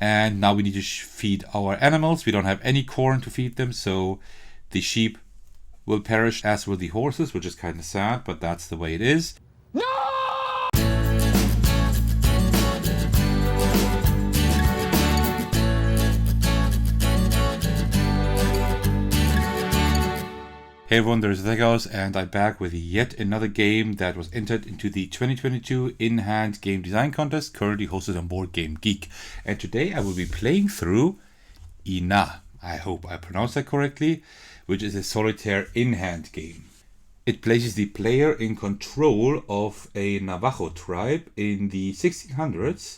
And now we need to feed our animals. We don't have any corn to feed them, so the sheep will perish, as will the horses, which is kind of sad, but that's the way it is. Hey everyone, there's Zegos, and I'm back with yet another game that was entered into the 2022 in-hand game design contest, currently hosted on Board Game Geek. And today I will be playing through iinà, I hope I pronounced that correctly, which is a solitaire in-hand game. It places the player in control of a Navajo tribe in the 1600s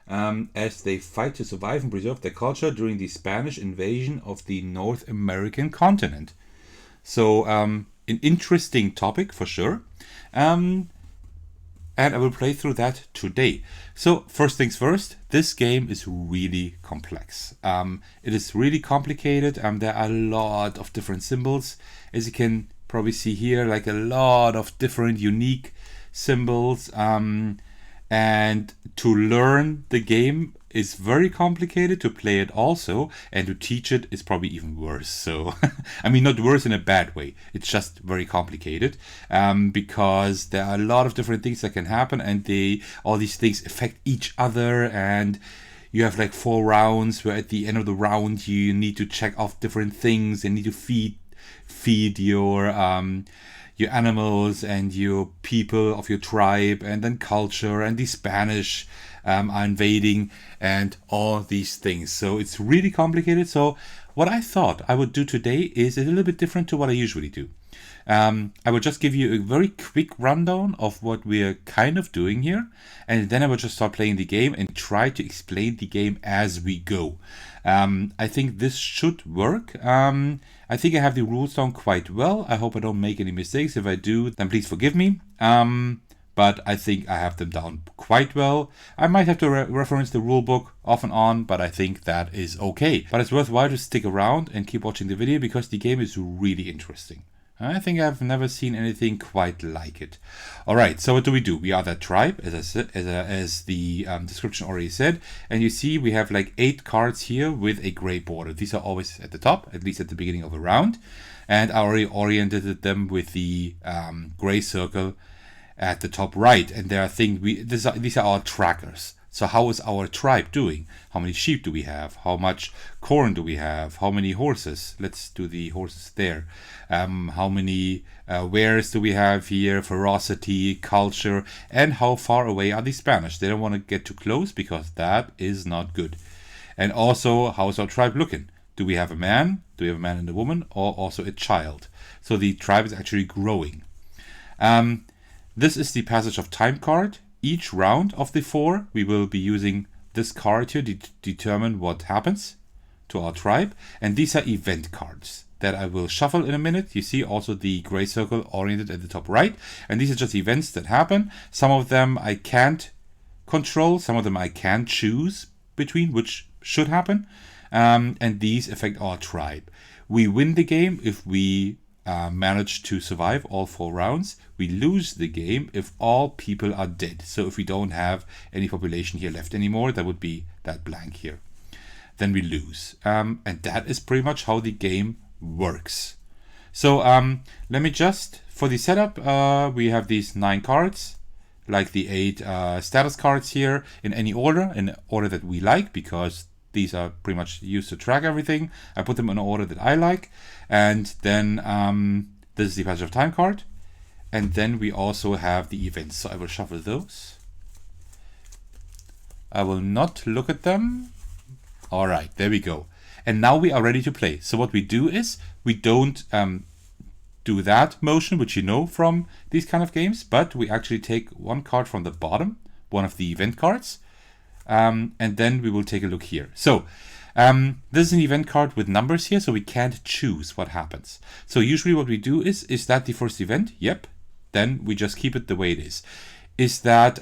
as they fight to survive and preserve their culture during the Spanish invasion of the North American continent. So, an interesting topic for sure. And I will play through that today. So, first things first, this game is really complex. It is really complicated. There are a lot of different symbols. As you can probably see here, like a lot of different unique symbols. And to learn the game is very complicated. To play it also, and to teach it is probably even worse. So, I mean, not worse in a bad way. It's just very complicated because there are a lot of different things that can happen, and all these things affect each other. And you have like 4 rounds where at the end of the round you need to check off different things and need to feed your animals and your people of your tribe, and then culture, and the Spanish are invading, and all these things. So it's really complicated. So what I thought I would do today is a little bit different to what I usually do. I will just give you a very quick rundown of what we're kind of doing here, and then I will just start playing the game and try to explain the game as we go. I think this should work. I think I have the rules down quite well. I hope I don't make any mistakes. If I do, then please forgive me. But I think I have them down quite well. I might have to reference the rule book off and on, but I think that is okay. But it's worthwhile to stick around and keep watching the video because the game is really interesting. I think I've never seen anything quite like it. All right, so what do? We are that tribe, as the description already said. And you see we have like 8 cards here with a gray border. These are always at the top, at least at the beginning of a round. And I already oriented them with the gray circle at the top right. And there are things, these are our trackers. So how is our tribe doing? How many sheep do we have? How much corn do we have? How many horses? Let's do the horses there. How many wares do we have here? Ferocity, culture, and how far away are the Spanish? They don't want to get too close because that is not good. And also, how's our tribe looking? Do we have a man? Do we have a man and a woman? Or also a child? So the tribe is actually growing. This is the passage of time card. Each round of the 4, we will be using this card here to determine what happens to our tribe. And these are event cards that I will shuffle in a minute. You see also the gray circle oriented at the top right. And these are just events that happen. Some of them I can't control. Some of them I can choose between which should happen. And these affect our tribe. We win the game if we manage to survive all 4 rounds. We lose the game if all people are dead. So if we don't have any population here left anymore, that would be that blank here. Then we lose. And that is pretty much how the game works. So let me just, for the setup, we have these 9 cards, like the 8 status cards here in any order that we like, because these are pretty much used to track everything. I put them in an order that I like. And then this is the passage of time card. And then we also have the events. So I will shuffle those. I will not look at them. All right, there we go. And now we are ready to play. So what we do is we don't do that motion, which you know from these kind of games, but we actually take 1 card from the bottom, one of the event cards. And then we will take a look here. So this is an event card with numbers here, so we can't choose what happens. So usually what we do is that the first event? Yep. Then we just keep it the way it is. Is that,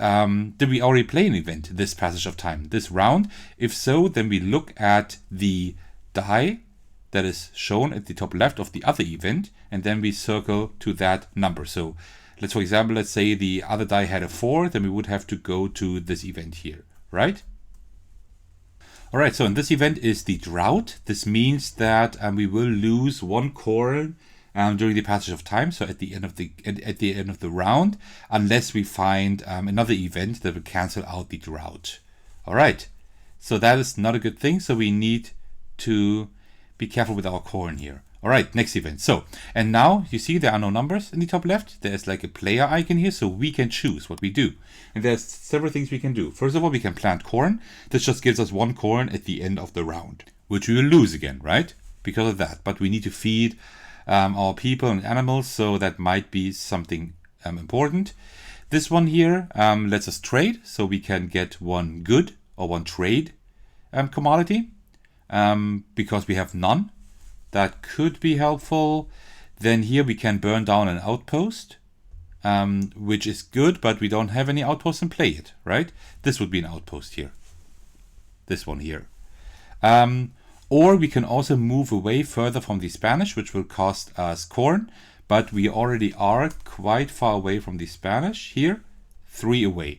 did we already play an event this passage of time, this round? If so, then we look at the die that is shown at the top left of the other event, and then we circle to that number. So let's, for example, let's say the other die had a 4, then we would have to go to this event here, right? All right, so in this event is the drought. This means that we will lose 1 corn during the passage of time, so at the end of the round, unless we find another event that will cancel out the drought. All right, so that is not a good thing, so we need to be careful with our corn here. All right, next event. So, and now you see there are no numbers in the top left. There's like a player icon here, so we can choose what we do. And there's several things we can do. First of all, we can plant corn. This just gives us 1 corn at the end of the round, which we will lose again, right? Because of that. But we need to feed our people and animals, so that might be something important. This one here lets us trade, so we can get 1 good or 1 trade commodity because we have none. That could be helpful. Then here we can burn down an outpost, which is good, but we don't have any outposts in play yet, right? This would be an outpost here. This one here. Or we can also move away further from the Spanish, which will cost us corn, but we already are quite far away from the Spanish here, 3 away.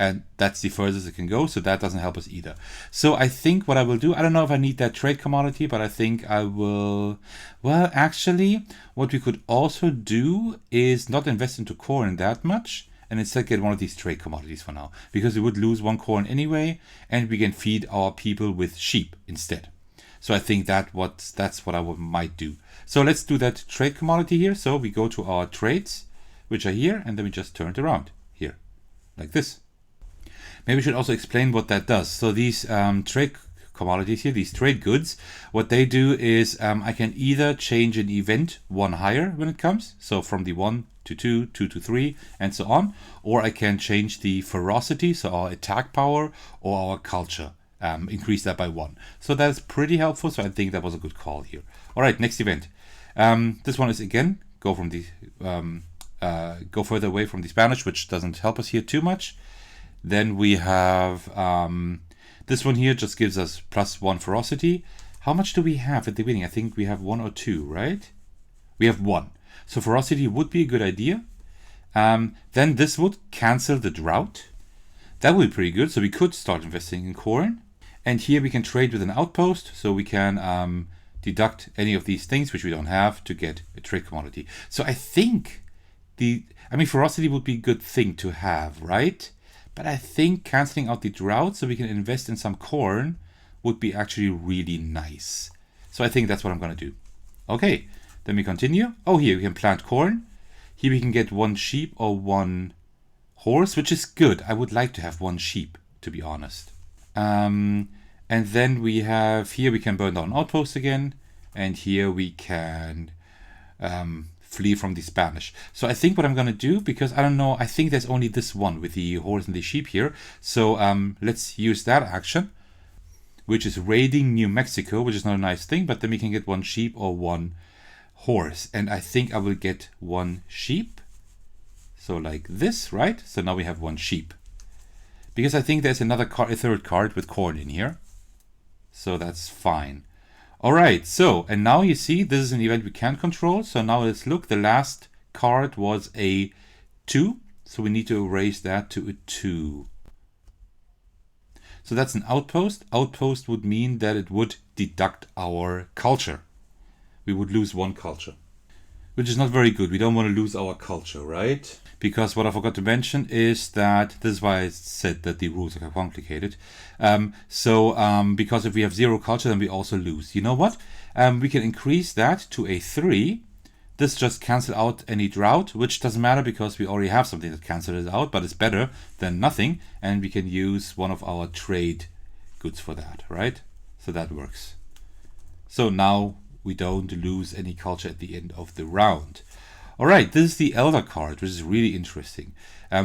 And that's the furthest it can go, so that doesn't help us either. So I think what I will do, I don't know if I need that trade commodity, but I think I will, well, actually, what we could also do is not invest into corn that much, and instead get one of these trade commodities for now, because we would lose 1 corn anyway, and we can feed our people with sheep instead. So I think that's what I might do. So let's do that trade commodity here. So we go to our trades, which are here, and then we just turn it around here, like this. Maybe we should also explain what that does. So these trade commodities here, these trade goods, what they do is I can either change an event 1 higher when it comes, so from the 1 to 2, 2 to 3, and so on, or I can change the ferocity, so our attack power, or our culture, increase that by 1. So that's pretty helpful, so I think that was a good call here. All right, next event. This one is again, go further away from the Spanish, which doesn't help us here too much. Then we have this one here, just gives us +1 ferocity. How much do we have at the beginning? I think we have 1 or 2, right? We have 1. So ferocity would be a good idea. Then this would cancel the drought. That would be pretty good. So we could start investing in corn. And here we can trade with an outpost. So we can deduct any of these things, which we don't have, to get a trade commodity. So I think ferocity would be a good thing to have, right? But I think canceling out the drought so we can invest in some corn would be actually really nice. So I think that's what I'm going to do. Okay, then we continue. Oh, here we can plant corn. Here we can get 1 sheep or 1 horse, which is good. I would like to have 1 sheep, to be honest. And then we have, here we can burn down outposts again. And here we can flee from the Spanish. So I think what I'm going to do, because I don't know, I think there's only this one with the horse and the sheep here. So let's use that action, which is raiding New Mexico, which is not a nice thing, but then we can get 1 sheep or 1 horse. And I think I will get 1 sheep. So like this, right? So now we have 1 sheep. Because I think there's another card, a 3rd card with corn in here. So that's fine. All right, so, and now you see this is an event we can control. So now let's look, the last card was a 2. So we need to erase that to a 2. So that's an outpost. Outpost would mean that it would deduct our culture. We would lose 1 culture, which is not very good. We don't want to lose our culture, right? Because what I forgot to mention is that, this is why I said that the rules are complicated. Because if we have 0 culture, then we also lose. You know what? We can increase that to a 3. This just cancels out any drought, which doesn't matter because we already have something that cancels it out, but it's better than nothing. And we can use one of our trade goods for that, right? So that works. So now we don't lose any culture at the end of the round. All right, this is the Elder card, which is really interesting.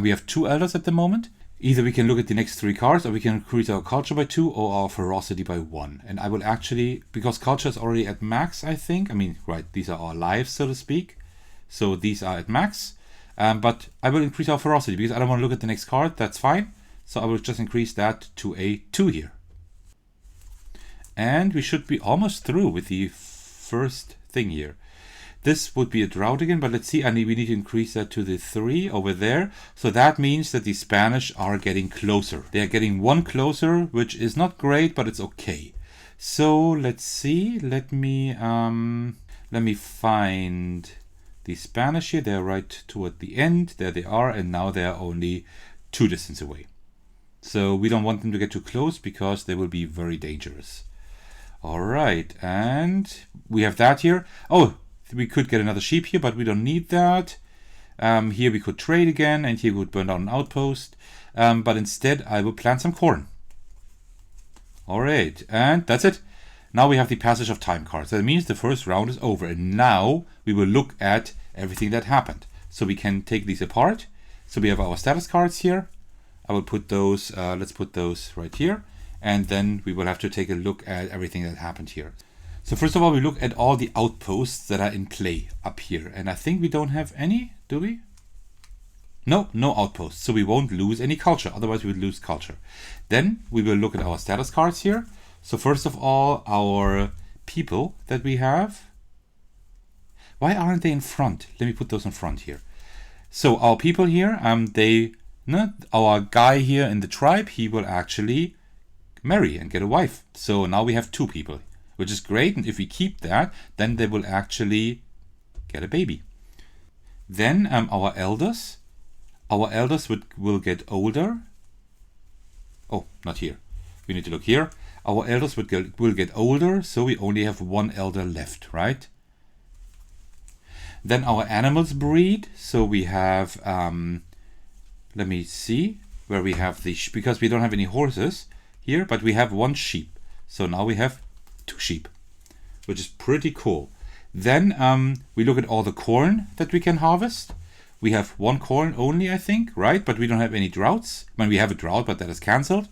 We have 2 Elders at the moment. Either we can look at the next 3 cards, or we can increase our culture by 2 or our ferocity by 1. And I will actually, because culture is already at max, I think. I mean, right, these are our lives, so to speak. So these are at max. But I will increase our ferocity because I don't want to look at the next card. That's fine. So I will just increase that to a 2 here. And we should be almost through with the first thing here. This would be a drought again, but let's see, we need to increase that to the 3 over there. So that means that the Spanish are getting closer. They are getting 1 closer, which is not great, but it's okay. So let's see, let me find the Spanish here. They're right toward the end. There they are, and now they're only 2 distance away. So we don't want them to get too close because they will be very dangerous. All right, and we have that here. Oh, we could get another sheep here, but we don't need that. Here we could trade again, and here we would burn down an outpost. But instead, I will plant some corn. All right, and that's it. Now we have the passage of time cards. That means the first round is over, and now we will look at everything that happened. So we can take these apart. So we have our status cards here. I will put those, let's put those right here. And then we will have to take a look at everything that happened here. So first of all, we look at all the outposts that are in play up here. And I think we don't have any, do we? No, no outposts. So we won't lose any culture. Otherwise we would lose culture. Then we will look at our status cards here. So first of all, our people that we have. Why aren't they in front? Let me put those in front here. So our people here, our guy here in the tribe, he will actually marry and get a wife. So now we have 2 people, which is great. And if we keep that, then they will actually get a baby. Then our elders will get older. Oh, not here. We need to look here. Our elders will get older, so we only have 1 elder left, right? Then our animals breed. So we have, let me see where we have the, because we don't have any horses here, but we have 1 sheep. So now we have 2 sheep, which is pretty cool. Then we look at all the corn that we can harvest. We have 1 corn only, I think, right? But we don't have any droughts. I mean, we have a drought, but that is cancelled.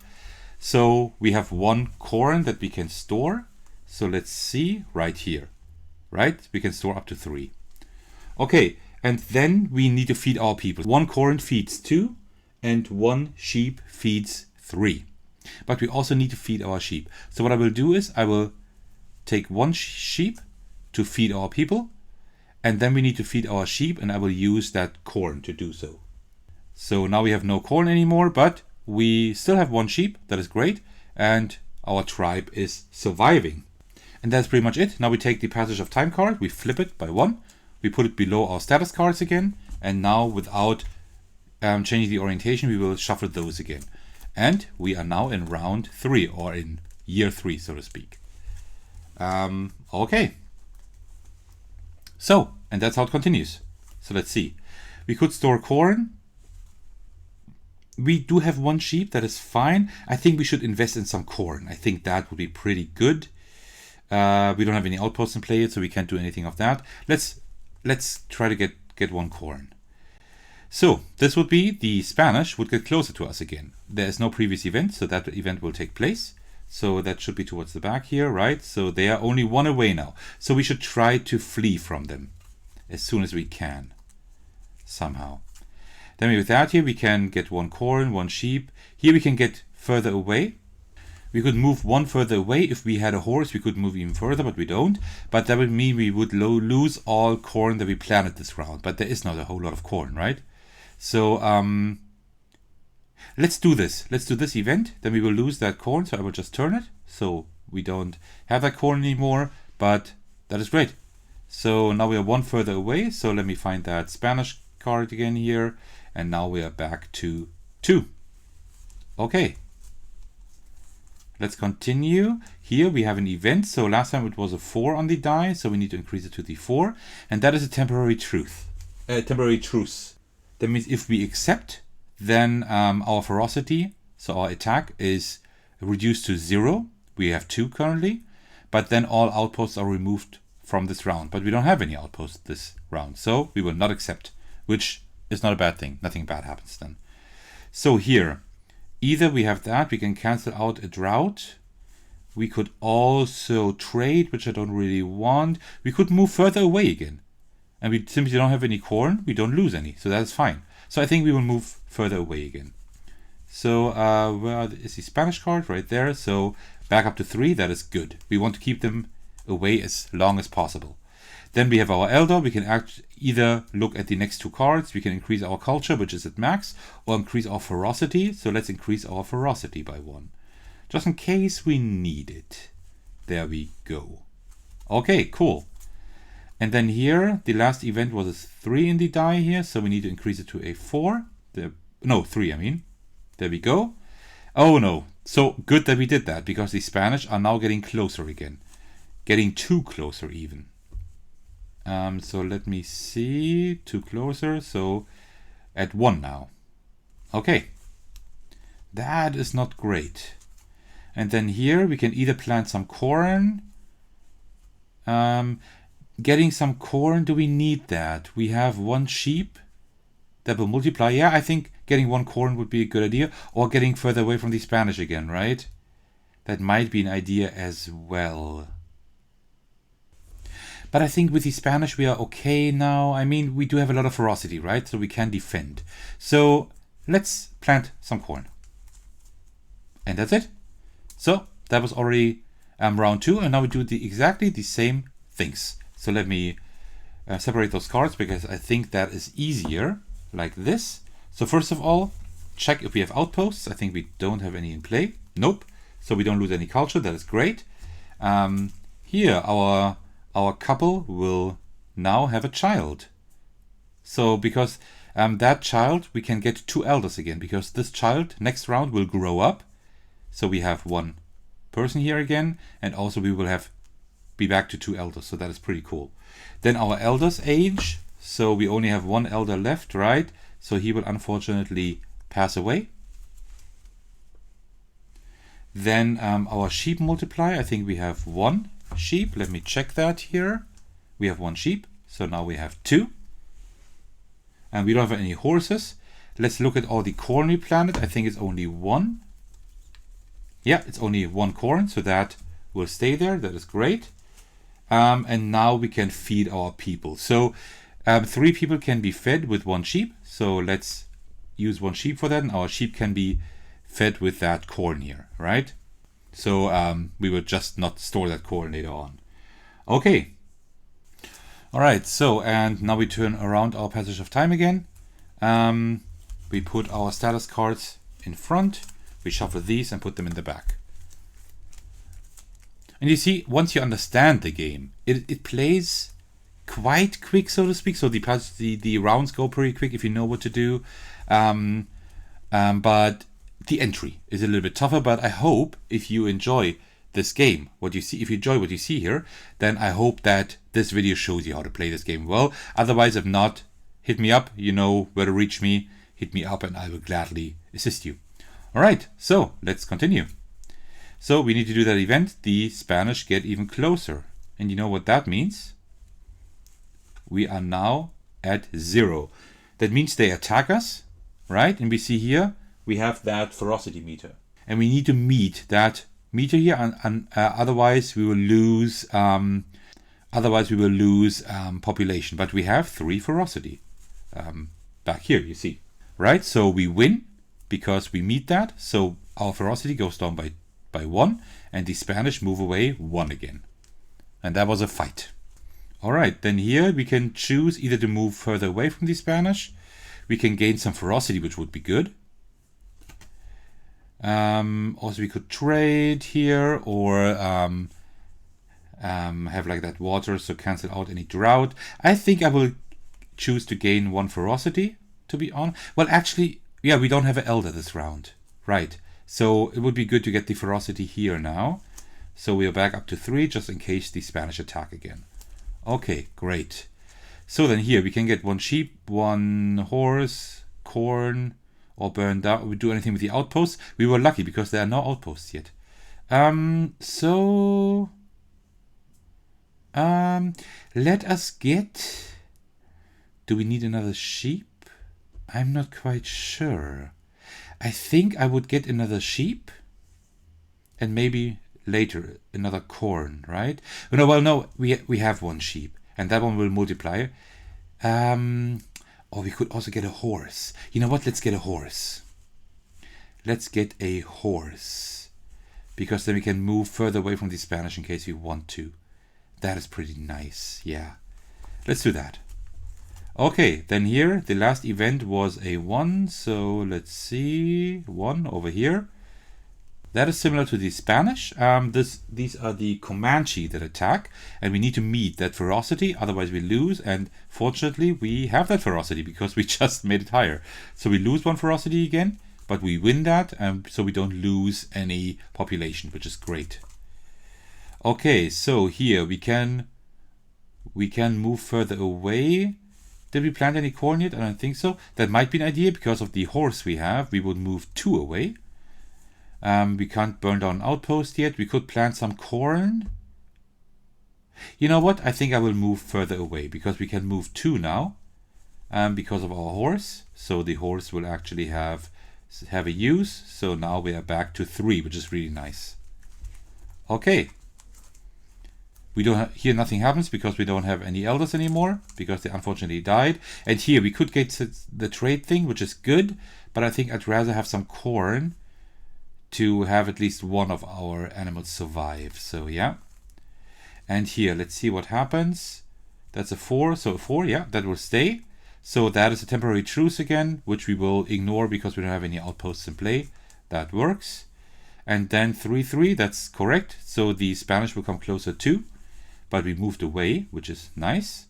So we have 1 corn that we can store. So let's see right here, right? We can store up to 3. Okay, and then we need to feed our people. 1 corn feeds 2 and 1 sheep feeds 3. But we also need to feed our sheep. So what I will do is I will take 1 sheep to feed our people, and then we need to feed our sheep, and I will use that corn to do so. So now we have no corn anymore, but we still have 1 sheep. That is great. And our tribe is surviving. And that's pretty much it. Now we take the passage of time card, we flip it by 1, we put it below our status cards again, and now without changing the orientation, we will shuffle those again. And we are now in round 3, or in year 3, so to speak. Okay. So, and that's how it continues. So let's see. We could store corn. We do have 1 sheep, that is fine. I think we should invest in some corn. I think that would be pretty good. We don't have any outposts in play yet, so we can't do anything of that. Let's try to get 1 corn. So this would be the Spanish would get closer to us again. There is no previous event, so that event will take place. So that should be towards the back here, right? So they are only 1 away now. So we should try to flee from them as soon as we can, somehow. Then with that here, we can get 1 corn, 1 sheep. Here we can get further away. We could move 1 further away. If we had a horse, we could move even further, but we don't. But that would mean we would lose all corn that we planted this round. But there is not a whole lot of corn, right? So let's do this. Let's do this event. Then we will lose that corn. So I will just turn it. So we don't have that corn anymore. But that is great. So now we are 1 further away. So let me find that Spanish card again here. And now we are back to 2. Okay. Let's continue. Here we have an event. So last time it was a 4 on the die. So we need to increase it to the 4. And that is a temporary truce. That means if we accept, then our ferocity, so our attack, is reduced to 0. We have 2 currently. But then all outposts are removed from this round. But we don't have any outposts this round. So we will not accept, which is not a bad thing. Nothing bad happens then. So here, either we have that, we can cancel out a drought. We could also trade, which I don't really want. We could move further away again. And we simply don't have any corn, we don't lose any. So that's fine. So I think we will move further away again. So where is the Spanish card? Right there. So back up to 3, that is good. We want to keep them away as long as possible. Then we have our elder. We can either look at the next two cards. We can increase our culture, which is at max, or increase our ferocity. So let's increase our ferocity by 1, just in case we need it. There we go. Okay, cool. And then here, the last event was a 3 in the die here, so we need to increase it to a 4. No, 3, I mean. There we go. Oh no, so good that we did that, because the Spanish are now getting closer again. Getting too closer even. So let me see, too closer, so at 1 now. Okay, that is not great. And then here we can either plant some corn. Getting some corn, do we need that? We have 1 sheep that will multiply. Yeah, I think getting 1 corn would be a good idea. Or getting further away from the Spanish again, right? That might be an idea as well. But I think with the Spanish we are okay now. I mean, we do have a lot of ferocity, right? So we can defend. So let's plant some corn. And that's it. So that was already round 2. And now we do exactly the same things. So let me separate those cards, because I think that is easier, like this. So first of all, check if we have outposts. I think we don't have any in play. Nope. So we don't lose any culture. That is great. Here, our couple will now have a child. So because that child, we can get 2 elders again, because this child next round will grow up. So we have 1 person here again, and also we will be back to 2 elders, so that is pretty cool. Then our elders age, so we only have 1 elder left, right? So he will unfortunately pass away. Then our sheep multiply, I think we have 1 sheep. Let me check that here. We have 1 sheep, so now we have 2. And we don't have any horses. Let's look at all the corn we planted. I think it's only 1. Yeah, it's only 1 corn, so that will stay there. That is great. And now we can feed our people. So 3 people can be fed with 1 sheep. So let's use 1 sheep for that. And our sheep can be fed with that corn here, right? So we will just not store that corn later on. Okay. All right. So, and now we turn around our passage of time again. We put our status cards in front. We shuffle these and put them in the back. And you see, once you understand the game, it plays quite quick, so to speak. So the rounds go pretty quick if you know what to do. But the entry is a little bit tougher. But I hope if you enjoy this game, if you enjoy what you see here, then I hope that this video shows you how to play this game well. Otherwise, if not, hit me up. You know where to reach me. Hit me up and I will gladly assist you. All right, so let's continue. So we need to do that event. The Spanish get even closer. And you know what that means? We are now at 0. That means they attack us, right? And we see here, we have that ferocity meter. And we need to meet that meter here, and otherwise we will lose population. But we have 3 ferocity back here, you see. Right? So we win because we meet that. So our ferocity goes down by 1, and the Spanish move away 1 again. And that was a fight. All right, then here we can choose either to move further away from the Spanish. We can gain some ferocity, which would be good. Also, we could trade here, or have like that water, so cancel out any drought. I think I will choose to gain 1 ferocity, to be honest. Well, actually, yeah, we don't have an elder this round. Right. So it would be good to get the ferocity here now. So we are back up to 3, just in case the Spanish attack again. Okay, great. So then here we can get 1 sheep, 1 horse, corn, or burn down. We do anything with the outposts. We were lucky because there are no outposts yet. Let us get... Do we need another sheep? I'm not quite sure. I think I would get another sheep and maybe later another corn, right? No, well, no, we have 1 sheep and that one will multiply. Or we could also get a horse. You know what? Let's get a horse. Let's get a horse because then we can move further away from the Spanish in case we want to. That is pretty nice. Yeah. Let's do that. Okay, then here the last event was a 1, so let's see, 1 over here. That is similar to the Spanish. These are the Comanche that attack, and we need to meet that ferocity, otherwise we lose. And fortunately, we have that ferocity because we just made it higher. So we lose 1 ferocity again, but we win that, so we don't lose any population, which is great. Okay, so here we can move further away. Did we plant any corn yet? I don't think so. That might be an idea because of the horse we have. We would move 2 away. We can't burn down an outpost yet. We could plant some corn. You know what? I think I will move further away because we can move 2 now because of our horse. So the horse will actually have a use. So now we are back to 3, which is really nice. Okay. We don't have, here nothing happens because we don't have any elders anymore because they unfortunately died. And here we could get the trade thing, which is good, but I think I'd rather have some corn to have at least one of our animals survive. So yeah. And here, let's see what happens. That's a 4, so a 4, yeah, that will stay. So that is a temporary truce again, which we will ignore because we don't have any outposts in play. That works. And then 3-3, that's correct. So the Spanish will come closer too. But we moved away, which is nice.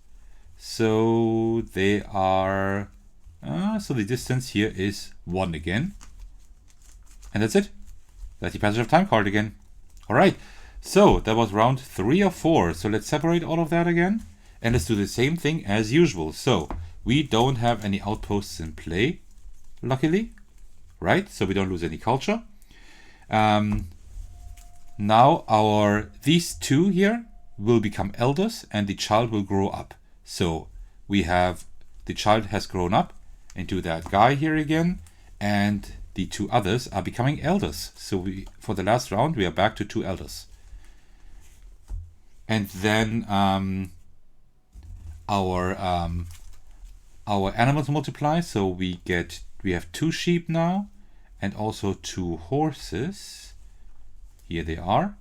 So they are... so the distance here is 1 again. And that's it. That's the Passage of Time card again. Alright, so that was round 3 of 4. So let's separate all of that again. And let's do the same thing as usual. So we don't have any outposts in play, luckily. Right, so we don't lose any culture. Now these 2 here will become elders and the child will grow up. So we have the child has grown up into that guy here again, and the 2 others are becoming elders. So we, for the last round, we are back to 2 elders. And then our animals multiply. So we have 2 sheep now and also 2 horses. Here they are,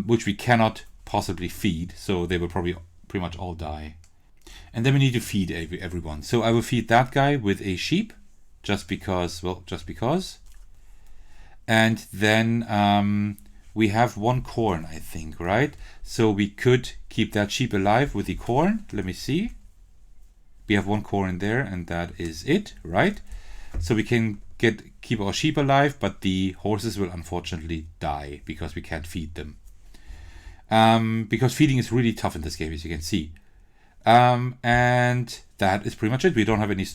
which we cannot possibly feed, so they will probably pretty much all die. And then we need to feed everyone. So I will feed that guy with a sheep, just because, well, just because. And then we have 1 corn, I think, right? So we could keep that sheep alive with the corn. Let me see. We have 1 corn there, and that is it, right? So we can keep our sheep alive, but the horses will unfortunately die because we can't feed them. Because feeding is really tough in this game, as you can see. And that is pretty much it. We don't have any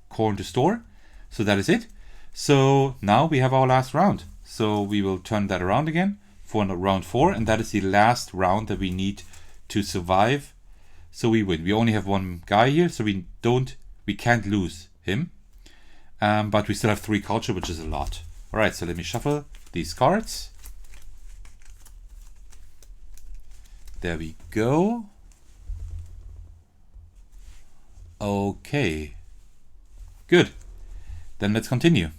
corn to store, so that is it. So now we have our last round. So we will turn that around again for round 4, and that is the last round that we need to survive. So we win. We only have 1 guy here, so we can't lose him. But we still have 3 culture, which is a lot. All right, so let me shuffle these cards. There we go. Okay. Good. Then let's continue.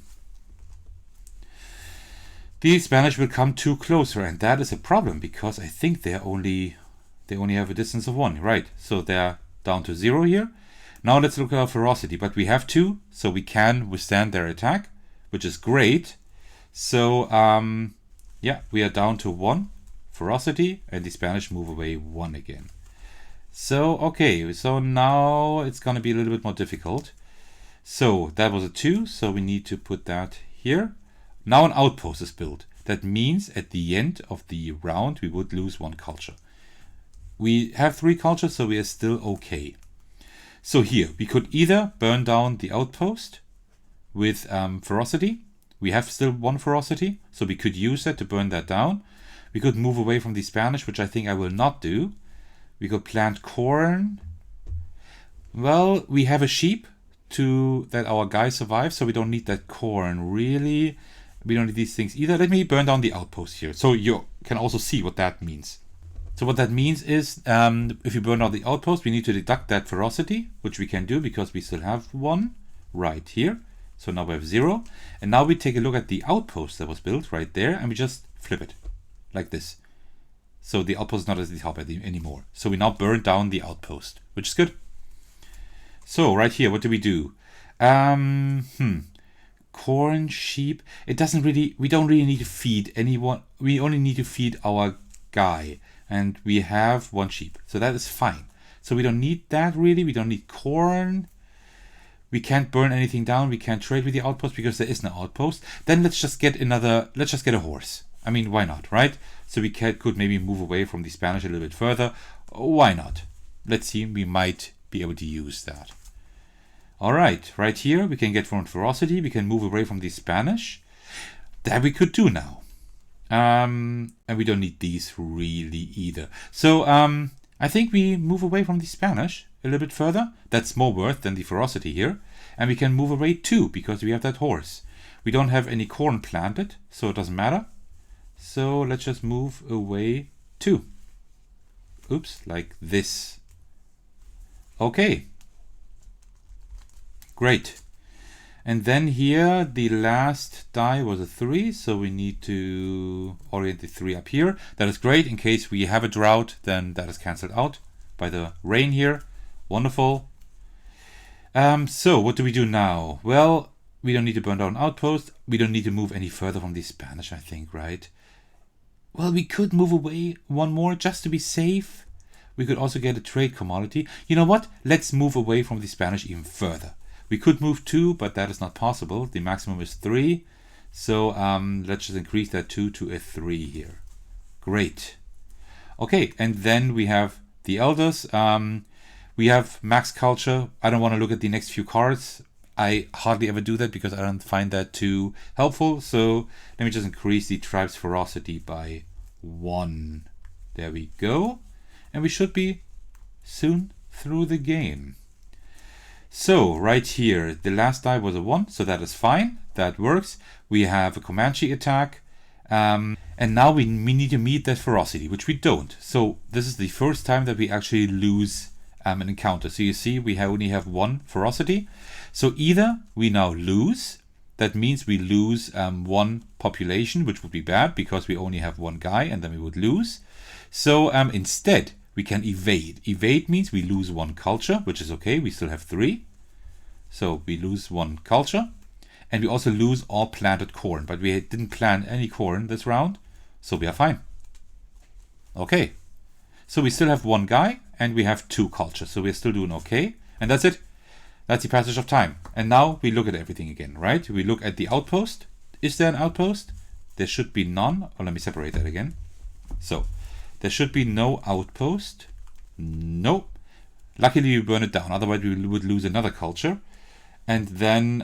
The Spanish will come 2 closer, and that is a problem because I think they only have a distance of 1, right? So they're down to 0 here. Now let's look at our ferocity, but we have 2, so we can withstand their attack, which is great. So yeah, we are down to 1 ferocity, and the Spanish move away 1 again. So okay, so now it's going to be a little bit more difficult. So that was a 2, so we need to put that here. Now an outpost is built. That means at the end of the round we would lose 1 culture. We have 3 cultures, so we are still okay. So here we could either burn down the outpost with ferocity. We have still 1 ferocity, so we could use that to burn that down. We could move away from the Spanish, which I think I will not do. We could plant corn. Well, we have a sheep that our guy survives, so we don't need that corn really. We don't need these things either. Let me burn down the outpost here, so you can also see what that means. So what that means is, if you burn down the outpost, we need to deduct that ferocity, which we can do because we still have 1 right here. So now we have 0. And now we take a look at the outpost that was built right there, and we just flip it like this. So the outpost is not at the top anymore. So we now burn down the outpost, which is good. So right here, what do we do? Corn, sheep. It doesn't really, we don't really need to feed anyone. We only need to feed our guy. And we have 1 sheep. So that is fine. So we don't need that really. We don't need corn. We can't burn anything down. We can't trade with the outpost because there is no outpost. Then let's just get a horse. I mean, why not, right? So we could maybe move away from the Spanish a little bit further. Why not? Let's see, we might be able to use that. All right, right here, we can get one ferocity. We can move away from the Spanish. That we could do now. And we don't need these really either. So I think we move away from the Spanish a little bit further. That's more worth than the ferocity here. And we can move away too, because we have that horse. We don't have any corn planted, so it doesn't matter. So let's just move away too. Oops, like this. Okay. Great. And then here, the last die was a 3, so we need to orient the 3 up here. That is great. In case we have a drought, then that is cancelled out by the rain here. Wonderful. So what do we do now? Well, we don't need to burn down outposts. We don't need to move any further from the Spanish, I think, right? Well, we could move away one more just to be safe. We could also get a trade commodity. You know what? Let's move away from the Spanish even further. We could move 2, but that is not possible. The maximum is 3. So let's just increase that 2 to a 3 here. Great. Okay, and then we have the elders. We have max culture. I don't want to look at the next few cards. I hardly ever do that because I don't find that too helpful. So let me just increase the tribe's ferocity by 1. There we go. And we should be soon through the game. So right here, the last die was a 1, so that is fine. That works. We have a Comanche attack. And now we need to meet that ferocity, which we don't. So this is the first time that we actually lose an encounter. So you see, we only have 1 ferocity. So either we now lose, that means we lose 1 population, which would be bad because we only have 1 guy and then we would lose. So instead, we can evade. Evade means we lose 1 culture, which is okay. We still have 3. So we lose 1 culture. And we also lose all planted corn. But we didn't plant any corn this round. So we are fine. Okay. So we still have 1 guy and we have 2 cultures. So we're still doing okay. And that's it. That's the passage of time. And now we look at everything again, right? We look at the outpost. Is there an outpost? There should be none. Oh, let me separate that again. So there should be no outpost. Nope. Luckily, we burn it down. Otherwise, we would lose another culture. And then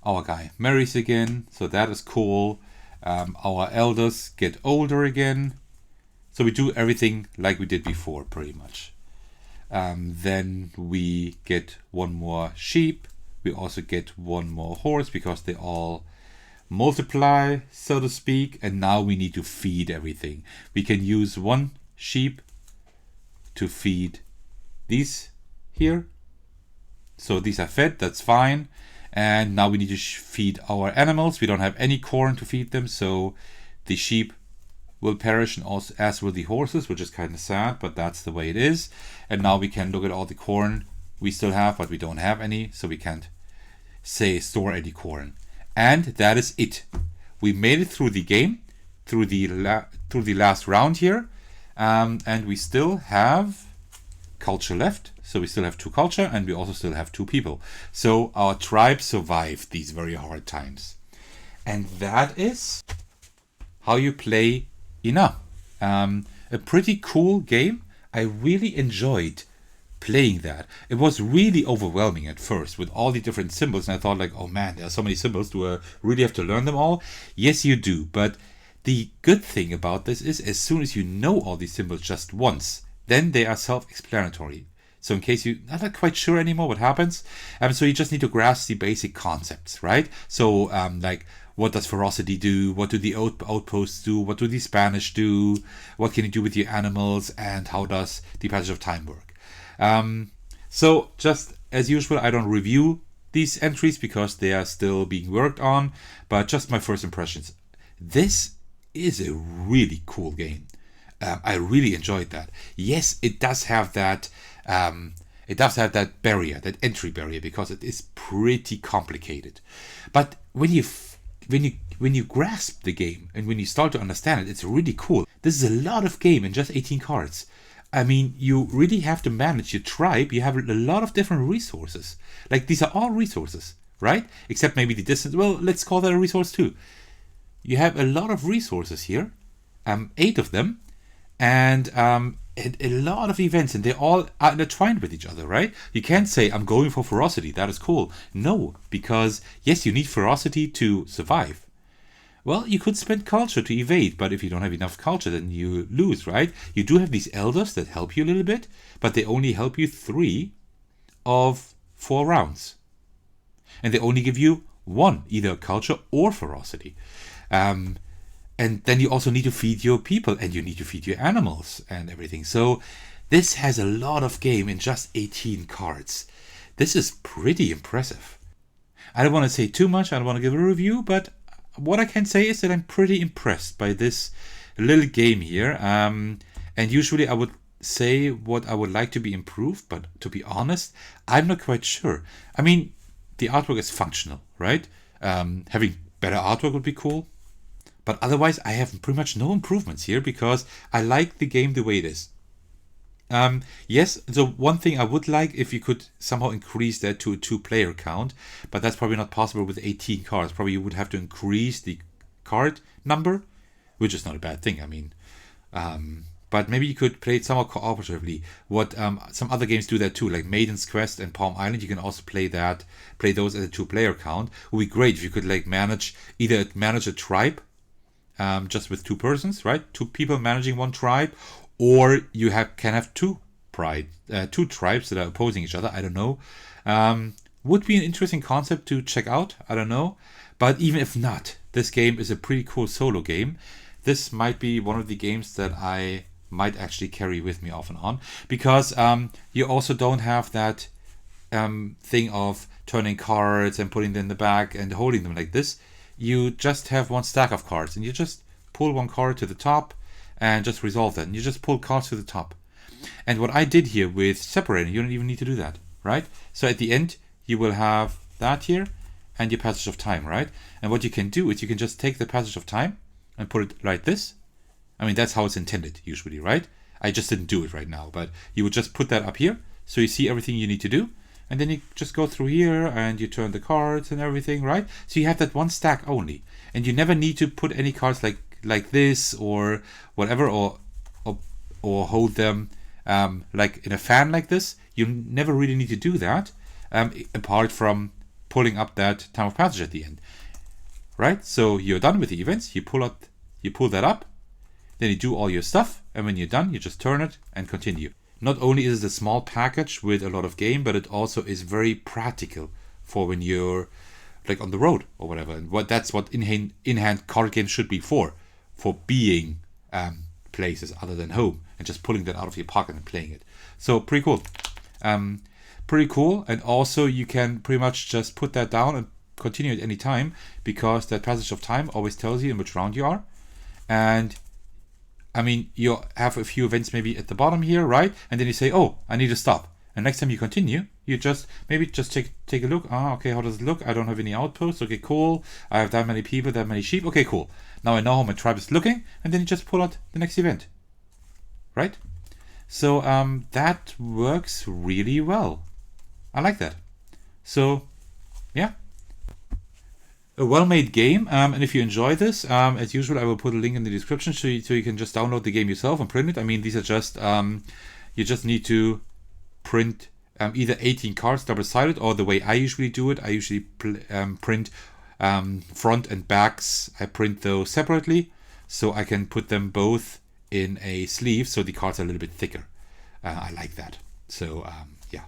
our guy marries again. So that is cool. Our elders get older again. So we do everything like we did before, pretty much. Then we get 1 more sheep. We also get 1 more horse because they all multiply, so to speak, and now we need to feed everything. We can use 1 sheep to feed these here. So these are fed, that's fine. And now we need to feed our animals. We don't have any corn to feed them, so the sheep will perish, and also as will the horses, which is kind of sad, but that's the way it is. And now we can look at all the corn we still have, but we don't have any, so we can't store any corn. And that is it. We made it through the game, through the last round here, and we still have culture left. So we still have 2 culture, and we also still have 2 people. So our tribe survived these very hard times. And that is how you play iinà. A pretty cool game. I really enjoyed playing that. It was really overwhelming at first with all the different symbols, and I thought like, oh man, there are so many symbols. Do I really have to learn them all? Yes, you do. But the good thing about this is as soon as you know all these symbols just once, then they are self-explanatory. So in case you're not quite sure anymore what happens, so you just need to grasp the basic concepts, right? So like, what does ferocity do? What do the outposts do? What do the Spanish do? What can you do with your animals? And how does the passage of time work? So just as usual, I don't review these entries because they are still being worked on, but just my first impressions. This is a really cool game. I really enjoyed that. Yes, it does have that. Barrier, that entry barrier, because it is pretty complicated. But when you grasp the game and when you start to understand it, it's really cool. This is a lot of game in just 18 cards. I mean, you really have to manage your tribe. You have a lot of different resources. Like, these are all resources, right? Except maybe the distance. Well, let's call that a resource too. You have a lot of resources here, 8 of them, and a lot of events, and they all are intertwined with each other, right? You can't say, I'm going for ferocity, that is cool. No, because yes, you need ferocity to survive. Well, you could spend culture to evade, but if you don't have enough culture, then you lose, right? You do have these elders that help you a little bit, but they only help you 3 of 4 rounds. And they only give you 1, either culture or ferocity. And then you also need to feed your people, and you need to feed your animals and everything. So this has a lot of game in just 18 cards. This is pretty impressive. I don't want to say too much, I don't want to give a review, but what I can say is that I'm pretty impressed by this little game here. And usually I would say what I would like to be improved, but to be honest, I'm not quite sure. I mean, the artwork is functional, right? Having better artwork would be cool. But otherwise, I have pretty much no improvements here because I like the game the way it is. Yes, so one thing I would like if you could somehow increase that to a 2-player count, but that's probably not possible with 18 cards. Probably you would have to increase the card number, which is not a bad thing. I mean, but maybe you could play it somewhat cooperatively. What some other games do that too, like Maiden's Quest and Palm Island. You can also play those at a 2-player count. It would be great if you could like manage a tribe, just with 2 persons, right? 2 people managing 1 tribe. Or you can have 2 tribes that are opposing each other. I don't know. Would be an interesting concept to check out. I don't know. But even if not, this game is a pretty cool solo game. This might be one of the games that I might actually carry with me off and on. Because you also don't have that thing of turning cards and putting them in the back and holding them like this. You just have 1 stack of cards. And you just pull 1 card to the top and just resolve that. And you just pull cards to the top. And what I did here with separating, you don't even need to do that, right? So at the end, you will have that here and your passage of time, right? And what you can do is you can just take the passage of time and put it like this. I mean, that's how it's intended usually, right? I just didn't do it right now, but you would just put that up here. So you see everything you need to do. And then you just go through here and you turn the cards and everything, right? So you have that 1 stack only. And you never need to put any cards like this or whatever, or hold them like in a fan like this. You never really need to do that, apart from pulling up that time of passage at the end, right? So you're done with the events. You pull that up, then you do all your stuff, and when you're done, you just turn it and continue. Not only is it a small package with a lot of game, but it also is very practical for when you're like on the road or whatever. And that's what in-hand card games should be for being places other than home and just pulling that out of your pocket and playing it. So pretty cool. And also you can pretty much just put that down and continue at any time, because that passage of time always tells you in which round you are. And I mean, you have a few events maybe at the bottom here, right? And then you say, oh, I need to stop. And next time you continue, you just take a look. Okay, how does it look? I don't have any outposts. Okay, cool. I have that many people, that many sheep. Okay, cool. Now I know how my tribe is looking, and then you just pull out the next event, right? So that works really well. I like that. So yeah, a well-made game. And if you enjoy this, as usual, I will put a link in the description so you can just download the game yourself and print it. I mean, these are just you just need to print either 18 cards double-sided, or the way I usually do it, I usually print front and backs. I print those separately so I can put them both in a sleeve so the cards are a little bit thicker. I like that. So yeah,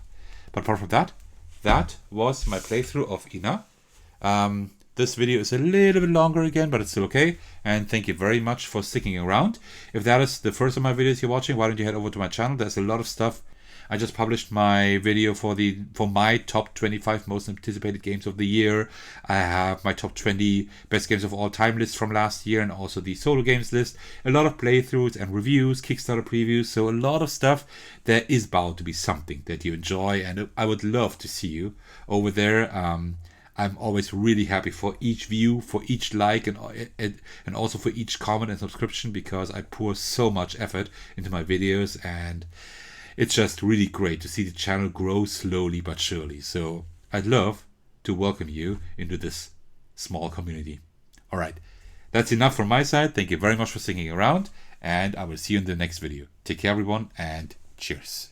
but apart from that, that was my playthrough of iinà. This video is a little bit longer again, but it's still okay. And thank you very much for sticking around. If that is the first of my videos you're watching, why don't you head over to my channel? There's a lot of stuff I just published my video for my top 25 most anticipated games of the year. I have my top 20 best games of all time list from last year, and also the solo games list. A lot of playthroughs and reviews, Kickstarter previews, so a lot of stuff. There is bound to be something that you enjoy, and I would love to see you over there. I'm always really happy for each view, for each like, and also for each comment and subscription, because I pour so much effort into my videos, and it's just really great to see the channel grow slowly but surely. So I'd love to welcome you into this small community. All right, that's enough from my side. Thank you very much for sticking around, and I will see you in the next video. Take care, everyone, and cheers.